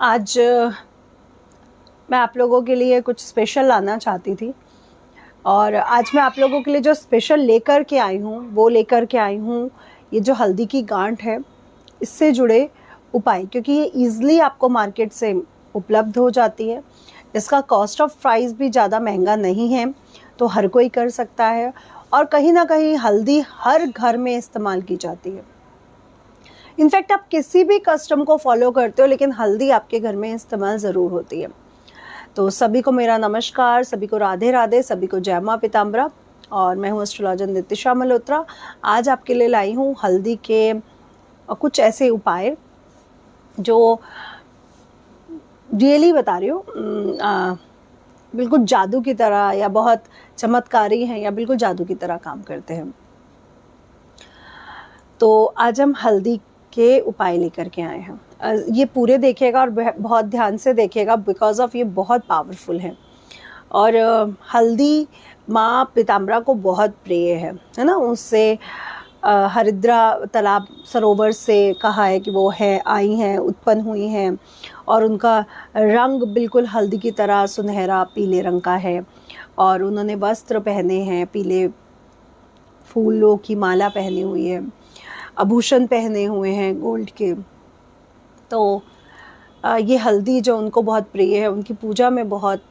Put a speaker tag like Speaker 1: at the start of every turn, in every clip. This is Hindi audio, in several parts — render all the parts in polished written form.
Speaker 1: आज मैं आप लोगों के लिए कुछ स्पेशल लाना चाहती थी और आज मैं आप लोगों के लिए जो स्पेशल लेकर के आई हूँ वो लेकर के आई हूँ ये जो हल्दी की गांठ है इससे जुड़े उपाय, क्योंकि ये ईज़िली आपको मार्केट से उपलब्ध हो जाती है। इसका कॉस्ट ऑफ प्राइस भी ज़्यादा महंगा नहीं है, तो हर कोई कर सकता है और कहीं ना कहीं हल्दी हर घर में इस्तेमाल की जाती है। इनफैक्ट आप किसी भी कस्टम को फॉलो करते हो लेकिन हल्दी आपके घर में इस्तेमाल ज़रूर होती है। तो सभी को मेरा नमस्कार, सभी को राधे राधे, सभी को जय मां पीताम्बरा और मैं हूँ एस्ट्रोलॉजर नितिशा मल्होत्रा। आज आपके लिए लाई हूँ हल्दी के कुछ ऐसे उपाय जो रियली बता रही हूँ बिल्कुल जादू की तरह या बहुत चमत्कारी हैं या बिल्कुल जादू की तरह काम करते हैं। तो आज हम हल्दी के उपाय लेकर के आए हैं। ये पूरे देखिएगा और बहुत ध्यान से देखिएगा बिकॉज ऑफ ये बहुत पावरफुल है और हल्दी माँ पीताम्बरा को बहुत प्रिय है ना। उससे हरिद्रा तालाब सरोवर से कहा है कि वो है आई हैं, उत्पन्न हुई हैं और उनका रंग बिल्कुल हल्दी की तरह सुनहरा पीले रंग का है और उन्होंने वस्त्र पहने हैं, पीले फूलों की माला पहनी हुई है, आभूषण पहने हुए हैं गोल्ड के। तो ये हल्दी जो उनको बहुत प्रिय है, उनकी पूजा में बहुत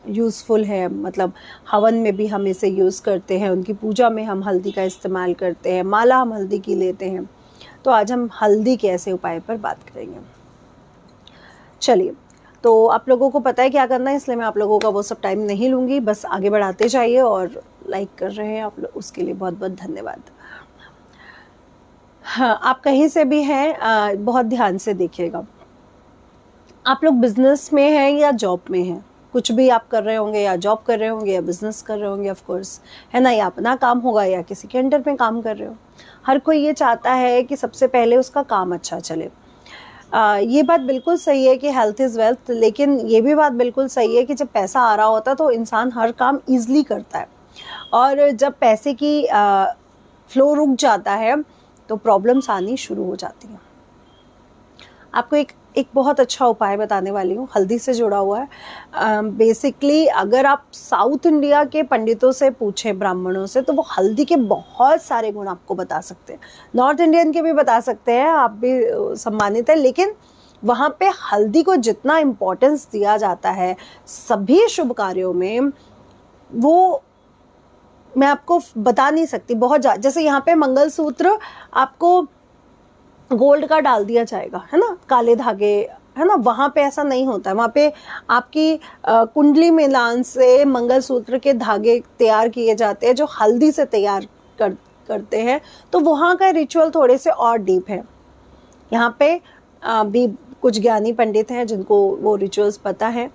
Speaker 1: यूज़फुल है, मतलब हवन में भी हम इसे यूज़ करते हैं, उनकी पूजा में हम हल्दी का इस्तेमाल करते हैं, माला हम हल्दी की लेते हैं। तो आज हम हल्दी के ऐसे उपाय पर बात करेंगे। चलिए, तो आप लोगों को पता है क्या करना है, इसलिए मैं आप लोगों का वो सब टाइम नहीं लूँगी, बस आगे बढ़ाते जाइए और लाइक कर रहे हैं आप लोग, उसके लिए बहुत बहुत धन्यवाद। हाँ, आप कहीं से भी हैं बहुत ध्यान से देखिएगा। आप लोग बिजनेस में हैं या जॉब में हैं, कुछ भी आप कर रहे होंगे, या जॉब कर रहे होंगे या बिजनेस कर रहे होंगे, ऑफ कोर्स है ना, या अपना काम होगा या किसी के अंडर में काम कर रहे हो। हर कोई ये चाहता है कि सबसे पहले उसका काम अच्छा चले। ये बात बिल्कुल सही है कि हेल्थ इज़ वेल्थ, लेकिन ये भी बात बिल्कुल सही है कि जब पैसा आ रहा होता है तो इंसान हर काम ईजिली करता है और जब पैसे की फ्लो रुक जाता है तो प्रॉब्लम्स आनी शुरू हो जाती हैं। आपको एक बहुत अच्छा उपाय बताने वाली हूँ, हल्दी से जुड़ा हुआ है। बेसिकली अगर आप साउथ इंडिया के पंडितों से पूछें, ब्राह्मणों से, तो वो हल्दी के बहुत सारे गुण आपको बता सकते हैं। नॉर्थ इंडियन के भी बता सकते हैं, आप भी सम्मानित है, लेकिन वहाँ पे हल्दी को जितना इम्पोर्टेंस दिया जाता है सभी शुभ कार्यों में, वो मैं आपको बता नहीं सकती। बहुत जैसे यहाँ पे मंगलसूत्र आपको गोल्ड का डाल दिया जाएगा, है ना, काले धागे, है ना, वहाँ पे ऐसा नहीं होता है। वहाँ पे आपकी कुंडली मिलान से मंगलसूत्र के धागे तैयार किए जाते हैं जो हल्दी से तैयार करते हैं। तो वहाँ का रिचुअल थोड़े से और डीप है। यहाँ पे भी कुछ ज्ञानी पंडित हैं जिनको वो रिचुअल्स पता है,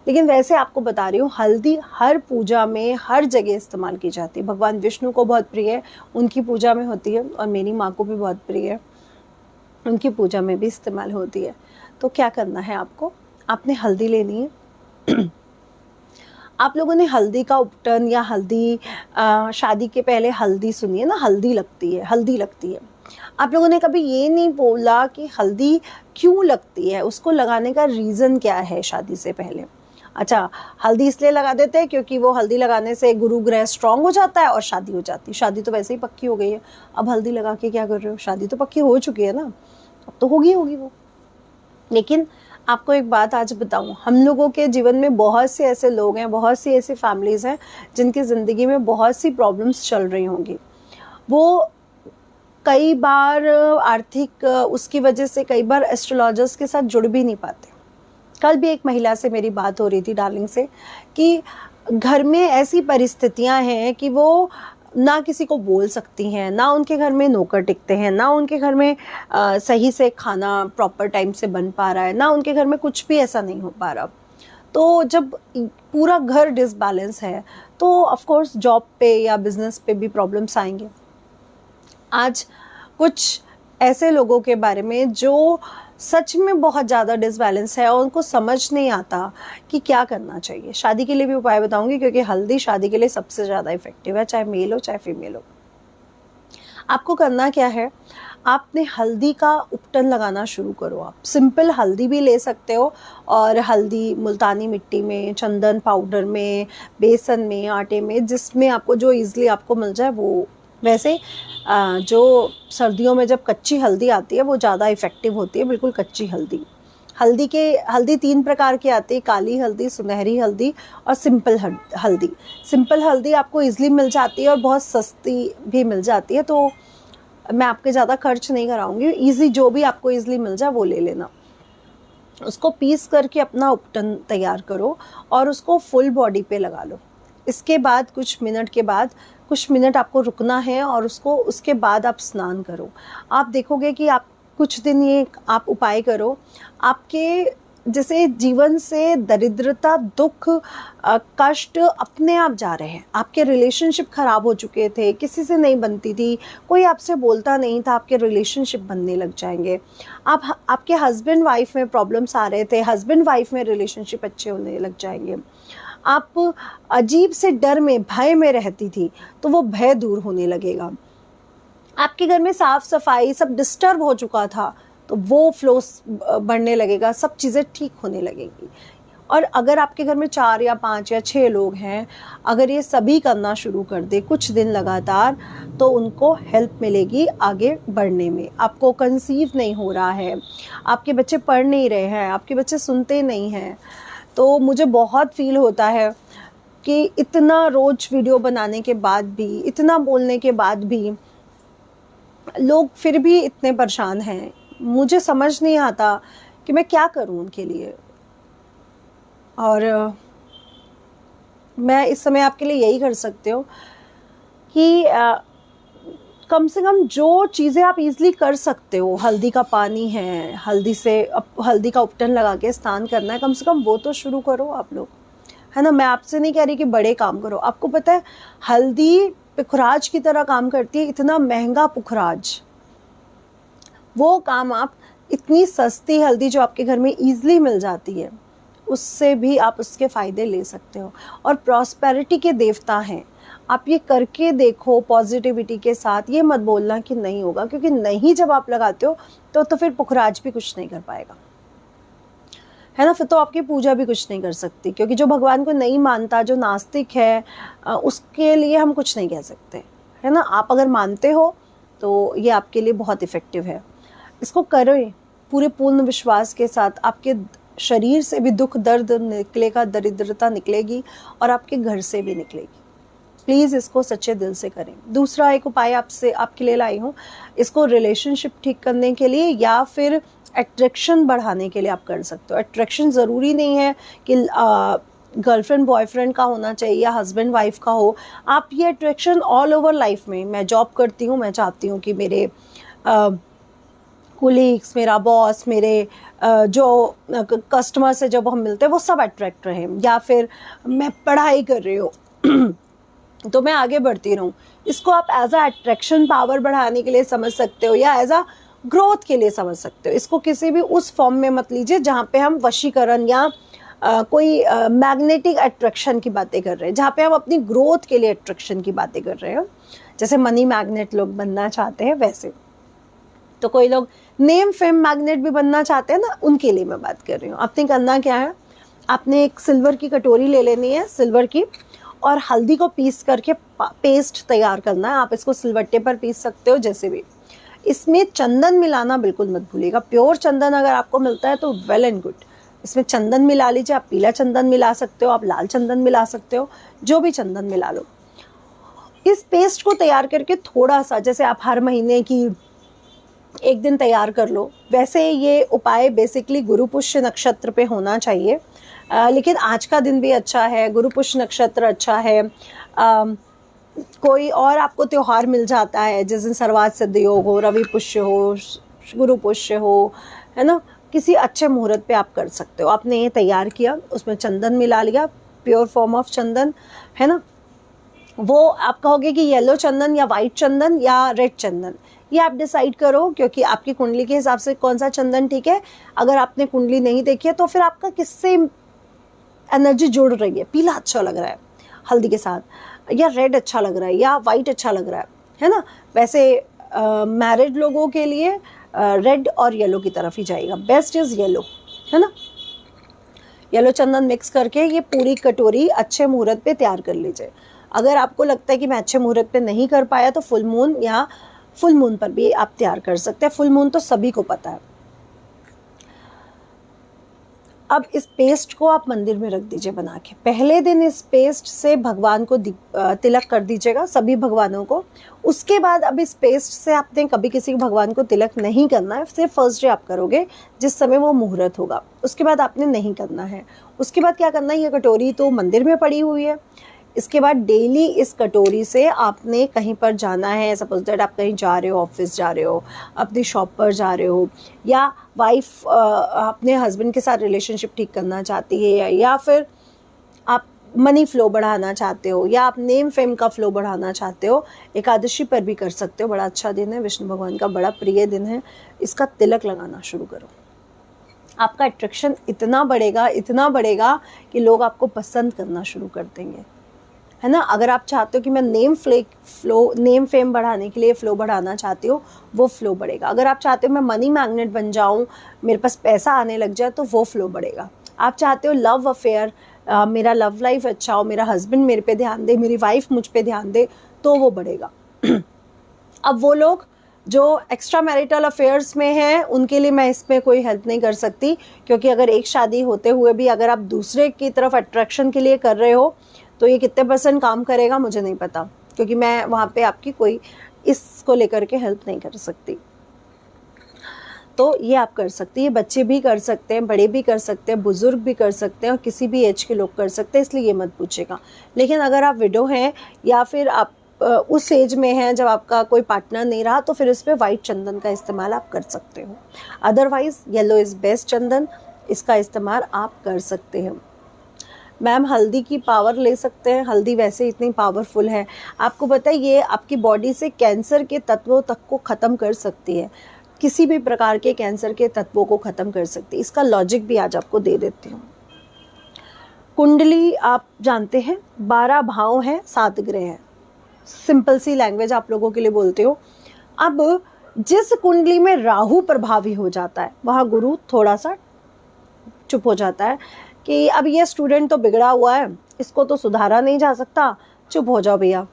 Speaker 1: लेकिन वैसे आपको बता रही हूँ, हल्दी हर पूजा में हर जगह इस्तेमाल की जाती है। भगवान विष्णु को बहुत प्रिय है, उनकी पूजा में होती है, और मेरी माँ को भी बहुत प्रिय है, उनकी पूजा में भी इस्तेमाल होती है। तो क्या करना है आपको, आपने हल्दी लेनी है। आप लोगों ने हल्दी का उपटन या हल्दी शादी के पहले हल्दी सुनिए ना, हल्दी लगती है, हल्दी लगती है। आप लोगों ने कभी ये नहीं बोला कि हल्दी क्यों लगती है, उसको लगाने का रीज़न क्या है शादी से पहले। अच्छा, हल्दी इसलिए लगा देते हैं क्योंकि वो हल्दी लगाने से गुरु ग्रह स्ट्रांग हो जाता है और शादी हो जाती है। शादी तो वैसे ही पक्की हो गई है, अब हल्दी लगा के क्या कर रहे हो, शादी तो पक्की हो चुकी है ना, अब तो होगी वो। लेकिन आपको एक बात आज बताऊं, हम लोगों के जीवन में बहुत से ऐसे लोग हैं, बहुत सी ऐसी फैमिलीज़ हैं जिनकी ज़िंदगी में बहुत सी प्रॉब्लम्स चल रही होंगी। वो कई बार आर्थिक उसकी वजह से कई बार एस्ट्रोलॉजर्स के साथ जुड़ भी नहीं पाते। कल भी एक महिला से मेरी बात हो रही थी, डार्लिंग से, कि घर में ऐसी परिस्थितियां हैं कि वो ना किसी को बोल सकती हैं, ना उनके घर में नौकर टिकते हैं, ना उनके घर में सही से खाना प्रॉपर टाइम से बन पा रहा है, ना उनके घर में कुछ भी ऐसा नहीं हो पा रहा। तो जब पूरा घर डिसबैलेंस है तो ऑफ कोर्स जॉब पे या बिजनेस पे भी प्रॉब्लम्स आएंगे। आज कुछ ऐसे लोगों के बारे में जो सच में बहुत ज़्यादा डिसबैलेंस है और उनको समझ नहीं आता कि क्या करना चाहिए। शादी के लिए भी उपाय बताऊंगी क्योंकि हल्दी शादी के लिए सबसे ज़्यादा इफेक्टिव है, चाहे मेल हो चाहे फीमेल हो। आपको करना क्या है, आपने हल्दी का उपटन लगाना शुरू करो। आप सिंपल हल्दी भी ले सकते हो, और हल्दी मुल्तानी मिट्टी में, चंदन पाउडर में, बेसन में, आटे में, जिसमें आपको जो ईज़िली आपको मिल जाए वो। वैसे जो सर्दियों में जब कच्ची हल्दी आती है वो ज़्यादा इफ़ेक्टिव होती है, बिल्कुल कच्ची हल्दी। हल्दी 3 प्रकार की आती है, काली हल्दी, सुनहरी हल्दी और सिंपल हल्दी। सिंपल हल्दी आपको ईज़िली मिल जाती है और बहुत सस्ती भी मिल जाती है, तो मैं आपके ज़्यादा खर्च नहीं कराऊंगी। ईज़ी जो भी आपको ईज़िली मिल जाए वो ले लेना। उसको पीस करके अपना उपटन तैयार करो और उसको फुल बॉडी पे लगा लो। इसके बाद कुछ मिनट आपको रुकना है, और उसके बाद आप स्नान करो। आप देखोगे कि आप कुछ दिन ये आप उपाय करो, आपके जैसे जीवन से दरिद्रता, दुख, कष्ट अपने आप जा रहे हैं। आपके रिलेशनशिप खराब हो चुके थे, किसी से नहीं बनती थी, कोई आपसे बोलता नहीं था, आपके रिलेशनशिप बनने लग जाएंगे। आपके हस्बैंड वाइफ में प्रॉब्लम्स आ रहे थे, हस्बैंड वाइफ में रिलेशनशिप अच्छे होने लग जाएंगे। आप अजीब से डर में, भय में रहती थी, तो वो भय दूर होने लगेगा। आपके घर में साफ सफाई सब डिस्टर्ब हो चुका था, तो वो फ्लो बढ़ने लगेगा, सब चीज़ें ठीक होने लगेंगी। और अगर आपके घर में 4 या 5 या 6 लोग हैं, अगर ये सभी करना शुरू कर दे कुछ दिन लगातार, तो उनको हेल्प मिलेगी आगे बढ़ने में। आपको कंसीव नहीं हो रहा है, आपके बच्चे पढ़ नहीं रहे हैं, आपके बच्चे सुनते नहीं हैं, तो मुझे बहुत फील होता है कि इतना रोज वीडियो बनाने के बाद भी, इतना बोलने के बाद भी लोग फिर भी इतने परेशान हैं। मुझे समझ नहीं आता कि मैं क्या करूं उनके लिए। और मैं इस समय आपके लिए यही कर सकती हूँ कि कम से कम जो चीज़ें आप इजीली कर सकते हो, हल्दी का पानी है, हल्दी का उपटन लगा के स्नान करना है, कम से कम वो तो शुरू करो आप लोग, है ना। मैं आपसे नहीं कह रही कि बड़े काम करो। आपको पता है हल्दी पुखराज की तरह काम करती है, इतना महंगा पुखराज। वो काम आप, इतनी सस्ती हल्दी जो आपके घर में ईजिली मिल जाती है, उससे भी आप उसके फ़ायदे ले सकते हो। और प्रॉस्पेरिटी के देवता हैं, आप ये करके देखो पॉजिटिविटी के साथ। ये मत बोलना कि नहीं होगा, क्योंकि नहीं जब आप लगाते हो तो फिर पुखराज भी कुछ नहीं कर पाएगा, है ना। फिर तो आपकी पूजा भी कुछ नहीं कर सकती, क्योंकि जो भगवान को नहीं मानता, जो नास्तिक है, उसके लिए हम कुछ नहीं कह सकते, है ना। आप अगर मानते हो तो ये आपके लिए बहुत इफ़ेक्टिव है। इसको करें पूरे पूर्ण विश्वास के साथ। आपके शरीर से भी दुख दर्द निकलेगा, दरिद्रता निकलेगी, और आपके घर से भी निकलेगी। प्लीज़ इसको सच्चे दिल से करें। दूसरा एक उपाय आपके लिए लाई हूँ, इसको रिलेशनशिप ठीक करने के लिए या फिर अट्रैक्शन बढ़ाने के लिए आप कर सकते हो। अट्रैक्शन ज़रूरी नहीं है कि गर्लफ्रेंड बॉयफ्रेंड का होना चाहिए या हस्बैंड वाइफ का हो। आप ये अट्रैक्शन ऑल ओवर लाइफ में, मैं जॉब करती हूँ, मैं चाहती हूँ कि मेरे कोलीग्स, मेरा बॉस, मेरे जो कस्टमर से जब हम मिलते हैं वो सब अट्रैक्ट रहें। या फिर मैं पढ़ाई कर रही हूँ तो मैं आगे बढ़ती रहूँ। इसको आप एज अ अट्रैक्शन पावर बढ़ाने के लिए समझ सकते हो, या एज अ ग्रोथ के लिए समझ सकते हो। इसको किसी भी उस फॉर्म में मत लीजिए जहाँ पे हम वशीकरण या कोई मैग्नेटिक अट्रैक्शन की बातें कर रहे हैं, जहाँ पे हम अपनी ग्रोथ के लिए अट्रैक्शन की बातें कर रहे हैं। जैसे मनी मैग्नेट लोग बनना चाहते हैं, वैसे तो कोई लोग नेम फेम मैग्नेट भी बनना चाहते हैं ना, उनके लिए मैं बात कर रही हूँ। आपने करना क्या है, आपने एक सिल्वर की कटोरी ले लेनी है, सिल्वर की, और हल्दी को पीस करके पेस्ट तैयार करना है। आप इसको सिलवट्टे पर पीस सकते हो, जैसे भी। इसमें चंदन मिलाना बिल्कुल मत भूलिएगा। प्योर चंदन अगर आपको मिलता है तो वेल एंड गुड, इसमें चंदन मिला लीजिए। आप पीला चंदन मिला सकते हो, आप लाल चंदन मिला सकते हो, जो भी चंदन मिला लो। इस पेस्ट को तैयार करके थोड़ा सा, जैसे आप हर महीने की एक दिन तैयार कर लो, वैसे ये उपाय बेसिकली गुरु पुष्य नक्षत्र पे होना चाहिए। लेकिन आज का दिन भी अच्छा है, गुरु पुष्य नक्षत्र अच्छा है। कोई और आपको त्योहार मिल जाता है जिस दिन सर्वात सिद्ध योग हो, रवि पुष्य हो, गुरु पुष्य हो, है ना, किसी अच्छे मुहूर्त पे आप कर सकते हो। आपने ये तैयार किया, उसमें चंदन मिला लिया, प्योर फॉर्म ऑफ चंदन, है ना। वो आप कहोगे कि येलो चंदन या वाइट चंदन या रेड चंदन, ये आप डिसाइड करो, क्योंकि आपकी कुंडली के हिसाब से कौन सा चंदन ठीक है। अगर आपने कुंडली नहीं देखी है तो फिर आपका किससे एनर्जी जुड़ रही है, पीला अच्छा लग रहा है हल्दी के साथ, या रेड अच्छा लग रहा है, या वाइट अच्छा लग रहा है ना। वैसे मैरिड लोगों के लिए रेड और येलो की तरफ ही जाएगा। बेस्ट इज़ येलो, है ना। येलो चंदन मिक्स करके ये पूरी कटोरी अच्छे मुहूर्त पे तैयार कर लीजिए। अगर आपको लगता है कि मैं अच्छे मुहूर्त पे नहीं कर पाया तो फुल मून या फुल मून पर भी आप तैयार कर सकते हैं। फुल मून तो सभी को पता है। अब इस पेस्ट को आप मंदिर में रख दीजिए बना के। पहले दिन इस पेस्ट से भगवान को तिलक कर दीजिएगा, सभी भगवानों को। उसके बाद अब इस पेस्ट से आपने कभी किसी भगवान को तिलक नहीं करना है, सिर्फ फर्स्ट डे आप करोगे जिस समय वो मुहूर्त होगा, उसके बाद आपने नहीं करना है। उसके बाद क्या करना है, ये कटोरी तो मंदिर में पड़ी हुई है, इसके बाद डेली इस कटोरी से आपने कहीं पर जाना है। सपोज दैट आप कहीं जा रहे हो, ऑफिस जा रहे हो, अपनी शॉप पर जा रहे हो, या वाइफ अपने हस्बैंड के साथ रिलेशनशिप ठीक करना चाहती है, या फिर आप मनी फ्लो बढ़ाना चाहते हो, या आप नेम फेम का फ्लो बढ़ाना चाहते हो, एकादशी पर भी कर सकते हो। बड़ा अच्छा दिन है, विष्णु भगवान का बड़ा प्रिय दिन है। इसका तिलक लगाना शुरू करो। आपका अट्रैक्शन इतना बढ़ेगा कि लोग आपको पसंद करना शुरू कर देंगे, है ना। अगर आप चाहते हो कि मैं नेम फेम बढ़ाने के लिए फ्लो बढ़ाना चाहती हो, वो फ्लो बढ़ेगा। अगर आप चाहते हो मैं मनी मैग्नेट बन जाऊं, मेरे पास पैसा आने लग जाए, तो वो फ्लो बढ़ेगा। आप चाहते हो लव अफेयर, मेरा लव लाइफ अच्छा हो, मेरा हस्बैंड मेरे पे ध्यान दे, मेरी वाइफ मुझ पे ध्यान दे, तो वो बढ़ेगा। अब वो लोग जो एक्स्ट्रा मैरिटल अफेयर्स में हैं, उनके लिए मैं इसमें कोई हेल्प नहीं कर सकती, क्योंकि अगर एक शादी होते हुए भी अगर आप दूसरे की तरफ अट्रैक्शन के लिए कर रहे हो तो ये कितने % काम करेगा मुझे नहीं पता, क्योंकि मैं वहाँ पे आपकी कोई इसको लेकर के हेल्प नहीं कर सकती। तो ये आप कर सकती है, बच्चे भी कर सकते हैं, बड़े भी कर सकते हैं, बुजुर्ग भी कर सकते हैं, और किसी भी एज के लोग कर सकते हैं, इसलिए ये मत पूछेगा। लेकिन अगर आप विडो हैं या फिर आप उस एज में हैं जब आपका कोई पार्टनर नहीं रहा, तो फिर इस पर वाइट चंदन का इस्तेमाल आप कर सकते हो। अदरवाइज येलो इज़ बेस्ट चंदन, इसका इस्तेमाल आप कर सकते हैं। मैम हल्दी की पावर ले सकते हैं, हल्दी वैसे इतनी पावरफुल है, आपको पता है ये आपकी बॉडी से कैंसर के तत्वों तक को ख़त्म कर सकती है, किसी भी प्रकार के कैंसर के तत्वों को ख़त्म कर सकती है। इसका लॉजिक भी आज आपको दे देती हूँ। कुंडली आप जानते हैं 12 भाव हैं, 7 ग्रह हैं, सिंपल सी लैंग्वेज आप लोगों के लिए बोलते हो। अब जिस कुंडली में राहु प्रभावी हो जाता है, वहाँ गुरु थोड़ा सा चुप हो जाता है कि अब ये स्टूडेंट तो बिगड़ा हुआ है, इसको तो सुधारा नहीं जा सकता, चुप हो जाओ भैया।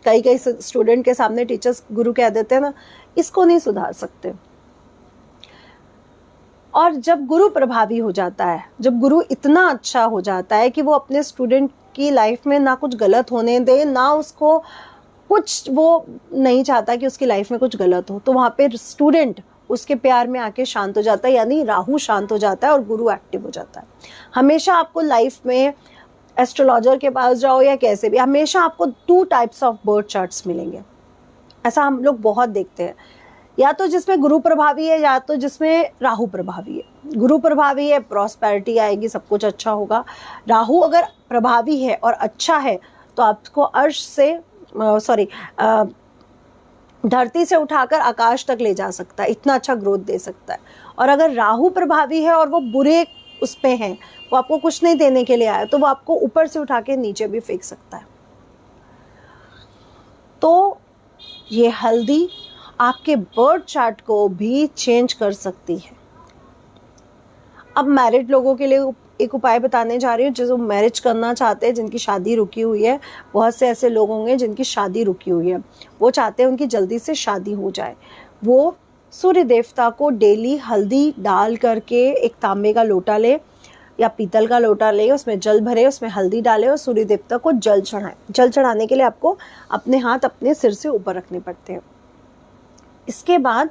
Speaker 1: कई स्टूडेंट के सामने टीचर्स गुरु कह देते हैं ना, इसको नहीं सुधार सकते। और जब गुरु प्रभावी हो जाता है, जब गुरु इतना अच्छा हो जाता है कि वो अपने स्टूडेंट की लाइफ में ना कुछ गलत होने दे, ना उसको कुछ, वो नहीं चाहता कि उसकी लाइफ में कुछ गलत हो, तो वहाँ पे स्टूडेंट उसके प्यार में आके शांत हो जाता है, यानी राहु शांत हो जाता है और गुरु एक्टिव हो जाता है। हमेशा आपको लाइफ में एस्ट्रोलॉजर के पास जाओ या कैसे भी, हमेशा आपको 2 टाइप्स ऑफ बर्थ चार्ट्स मिलेंगे। ऐसा हम लोग बहुत देखते हैं, या तो जिसमें गुरु प्रभावी है या तो जिसमें राहु प्रभावी है। गुरु प्रभावी है, प्रॉस्पेरिटी आएगी, सब कुछ अच्छा होगा। राहु अगर प्रभावी है और अच्छा है तो आपको अर्श से धरती से उठाकर आकाश तक ले जा सकता है, इतना अच्छा ग्रोथ दे सकता है। और अगर राहु प्रभावी है और वो बुरे उस पे है, वो आपको कुछ नहीं देने के लिए आया, तो वो आपको ऊपर से उठा के नीचे भी फेंक सकता है। तो ये हल्दी आपके बर्थ चार्ट को भी चेंज कर सकती है। अब मैरिड लोगों के लिए एक उपाय बताने जा रही हूँ, जो मैरिज करना चाहते हैं, जिनकी शादी रुकी हुई है। बहुत से ऐसे लोग होंगे जिनकी शादी रुकी हुई है, वो चाहते हैं उनकी जल्दी से शादी हो जाए। वो सूर्य देवता को डेली हल्दी डाल करके एक तांबे का लोटा ले या पीतल का लोटा ले, उसमें जल भरे, उसमें हल्दी डाले और सूर्य देवता को जल चढ़ाएं। जल चढ़ाने के लिए आपको अपने हाथ अपने सिर से ऊपर रखने पड़ते हैं। इसके बाद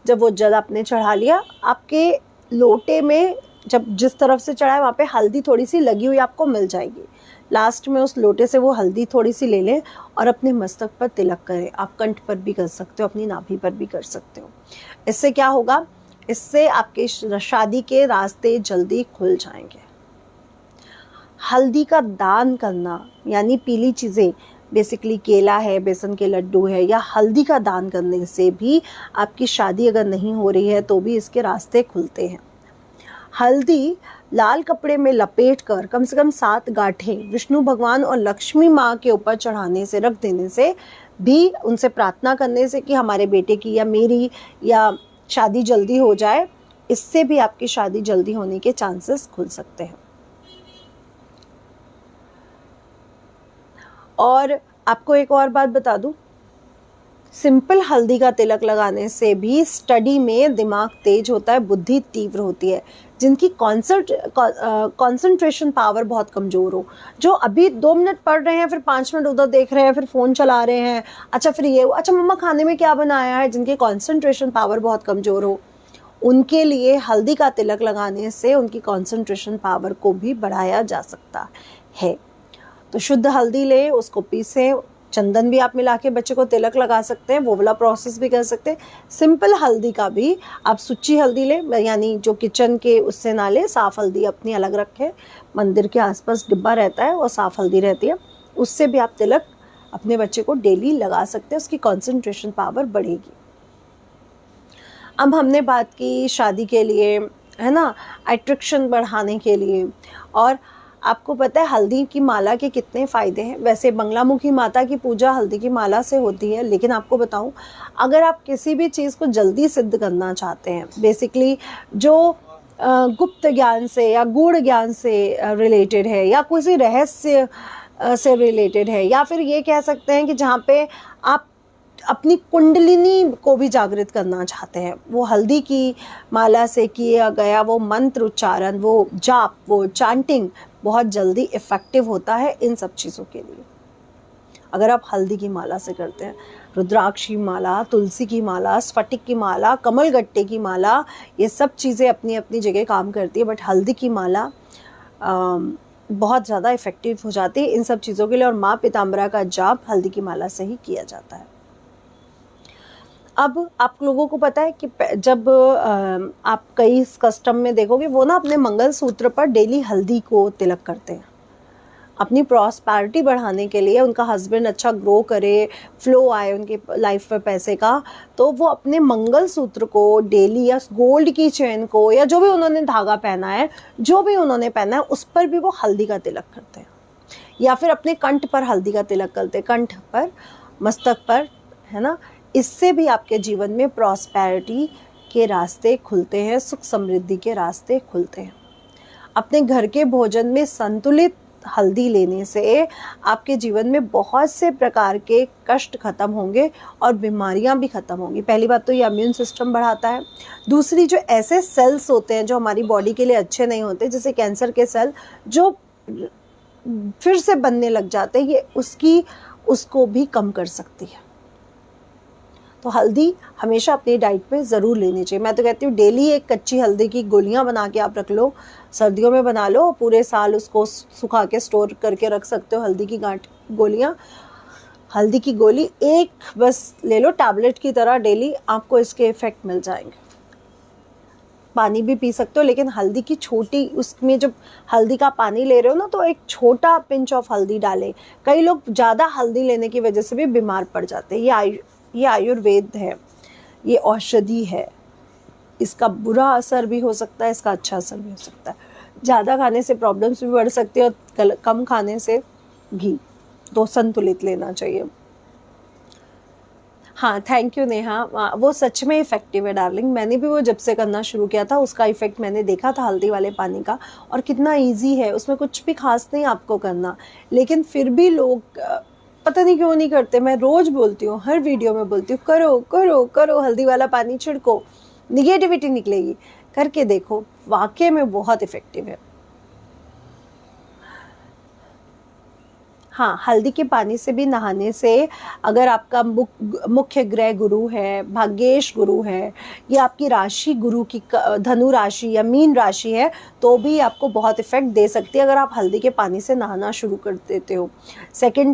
Speaker 1: जब वो जल आपने चढ़ा लिया, आपके लोटे में जब जिस तरफ से चढ़ाए वहाँ पे हल्दी थोड़ी सी लगी हुई आपको मिल जाएगी। लास्ट में उस लोटे से वो हल्दी थोड़ी सी ले लें और अपने मस्तक पर तिलक करें। आप कंठ पर भी कर सकते हो, अपनी नाभि पर भी कर सकते हो। इससे क्या होगा, इससे आपके शादी के रास्ते जल्दी खुल जाएंगे। हल्दी का दान करना, यानी पीली चीज़ें, बेसिकली केला है, बेसन के लड्डू है, या हल्दी का दान करने से भी आपकी शादी अगर नहीं हो रही है तो भी इसके रास्ते खुलते हैं। हल्दी लाल कपड़े में लपेट कर कम से कम 7 गांठें विष्णु भगवान और लक्ष्मी माँ के ऊपर चढ़ाने से, रख देने से भी उनसे प्रार्थना करने से कि हमारे बेटे की या मेरी या शादी जल्दी हो जाए, इससे भी आपकी शादी जल्दी होने के चांसेस खुल सकते हैं। और आपको एक और बात बता दूं, सिंपल हल्दी का तिलक लगाने से भी स्टडी में दिमाग तेज होता है, बुद्धि तीव्र होती है। जिनकी कंसंट्रेशन पावर बहुत कमज़ोर हो, जो अभी 2 मिनट पढ़ रहे हैं, फिर 5 मिनट उधर देख रहे हैं, फिर फ़ोन चला रहे हैं, अच्छा फिर ये, अच्छा मम्मा खाने में क्या बनाया है, जिनकी कंसंट्रेशन पावर बहुत कमज़ोर हो, उनके लिए हल्दी का तिलक लगाने से उनकी कंसंट्रेशन पावर को भी बढ़ाया जा सकता है। तो शुद्ध हल्दी लें, उसको पीसें, चंदन भी आप मिला के बच्चे को तिलक लगा सकते हैं, वो वाला प्रोसेस भी कर सकते हैं। सिंपल हल्दी का भी आप सुच्ची हल्दी लें, यानी जो किचन के उससे ना लें, साफ़ हल्दी अपनी अलग रखें, मंदिर के आसपास डिब्बा रहता है वो साफ़ हल्दी रहती है, उससे भी आप तिलक अपने बच्चे को डेली लगा सकते हैं, उसकी कंसंट्रेशन पावर बढ़ेगी। अब हमने बात की शादी के लिए, है ना, अट्रैक्शन बढ़ाने के लिए, और आपको पता है हल्दी की माला के कितने फ़ायदे हैं। वैसे बंगलामुखी माता की पूजा हल्दी की माला से होती है, लेकिन आपको बताऊं, अगर आप किसी भी चीज़ को जल्दी सिद्ध करना चाहते हैं, बेसिकली जो गुप्त ज्ञान से या गूढ़ ज्ञान से रिलेटेड है, या किसी रहस्य से रिलेटेड है, या फिर ये कह सकते हैं कि जहाँ पे आप अपनी कुंडलिनी को भी जागृत करना चाहते हैं, वो हल्दी की माला से किया गया वो मंत्र उच्चारण, वो जाप, वो चांटिंग बहुत जल्दी इफ़ेक्टिव होता है इन सब चीज़ों के लिए। अगर आप हल्दी की माला से करते हैं, रुद्राक्ष की माला, तुलसी की माला, स्फटिक की माला, कमलगट्टे की माला, ये सब चीज़ें अपनी अपनी जगह काम करती है, बट हल्दी की माला बहुत ज़्यादा इफ़ेक्टिव हो जाती है इन सब चीज़ों के लिए। और माँ पीताम्बरा का जाप हल्दी की माला से ही किया जाता है। अब आप लोगों को पता है कि जब आप कई कस्टम में देखोगे, वो ना अपने मंगलसूत्र पर डेली हल्दी को तिलक करते हैं, अपनी प्रॉस्पेरिटी बढ़ाने के लिए, उनका हस्बैंड अच्छा ग्रो करे, फ्लो आए उनकी लाइफ में पैसे का, तो वो अपने मंगलसूत्र को डेली, या गोल्ड की चेन को, या जो भी उन्होंने धागा पहना है, जो भी उन्होंने पहना है, उस पर भी वो हल्दी का तिलक करते हैं। या फिर अपने कंठ पर हल्दी का तिलक करते हैं, कंठ पर, मस्तक पर, है ना। इससे भी आपके जीवन में प्रॉस्पेरिटी के रास्ते खुलते हैं, सुख समृद्धि के रास्ते खुलते हैं। अपने घर के भोजन में संतुलित हल्दी लेने से आपके जीवन में बहुत से प्रकार के कष्ट खत्म होंगे और बीमारियां भी खत्म होंगी। पहली बात तो ये इम्यून सिस्टम बढ़ाता है। दूसरी, जो ऐसे सेल्स होते हैं जो हमारी बॉडी के लिए अच्छे नहीं होते, जैसे कैंसर के सेल जो फिर से बनने लग जाते हैं, ये उसको भी कम कर सकती है। तो हल्दी हमेशा अपनी डाइट में ज़रूर लेनी चाहिए। मैं तो कहती हूँ डेली एक कच्ची हल्दी की गोलियाँ बना के आप रख लो, सर्दियों में बना लो, पूरे साल उसको सुखा के स्टोर करके रख सकते हो। हल्दी की गोलियाँ, हल्दी की गोली एक बस ले लो टैबलेट की तरह डेली, आपको इसके इफ़ेक्ट मिल जाएंगे। पानी भी पी सकते हो, लेकिन हल्दी की छोटी, उसमें जब हल्दी का पानी ले रहे हो ना, तो एक छोटा पिंच ऑफ हल्दी डालें। कई लोग ज़्यादा हल्दी लेने की वजह से भी बीमार पड़ जाते हैं। ये आयुर्वेद है, ये औषधि है, इसका बुरा असर भी हो सकता है, इसका अच्छा असर भी हो सकता है। ज़्यादा खाने से प्रॉब्लम्स भी बढ़ सकती है और कम खाने से भी, तो संतुलित लेना चाहिए। हाँ, थैंक यू नेहा, वो सच में इफ़ेक्टिव है डार्लिंग। मैंने भी वो जब से करना शुरू किया था, उसका इफ़ेक्ट मैंने देखा था हल्दी वाले पानी का, और कितना इजी है, उसमें कुछ भी खास नहीं आपको करना। लेकिन फिर भी लोग पता नहीं क्यों नहीं करते। मैं रोज़ बोलती हूँ, हर वीडियो में बोलती हूँ, करो करो करो, हल्दी वाला पानी छिड़को, निगेटिविटी निकलेगी, करके देखो, वाकई में बहुत इफ़ेक्टिव है। हाँ, हल्दी के पानी से भी नहाने से, अगर आपका मुख्य ग्रह गुरु है, भाग्येश गुरु है, या आपकी राशि गुरु की धनु राशि या मीन राशि है, तो भी आपको बहुत इफेक्ट दे सकती है अगर आप हल्दी के पानी से नहाना शुरू कर देते हो। सेकंड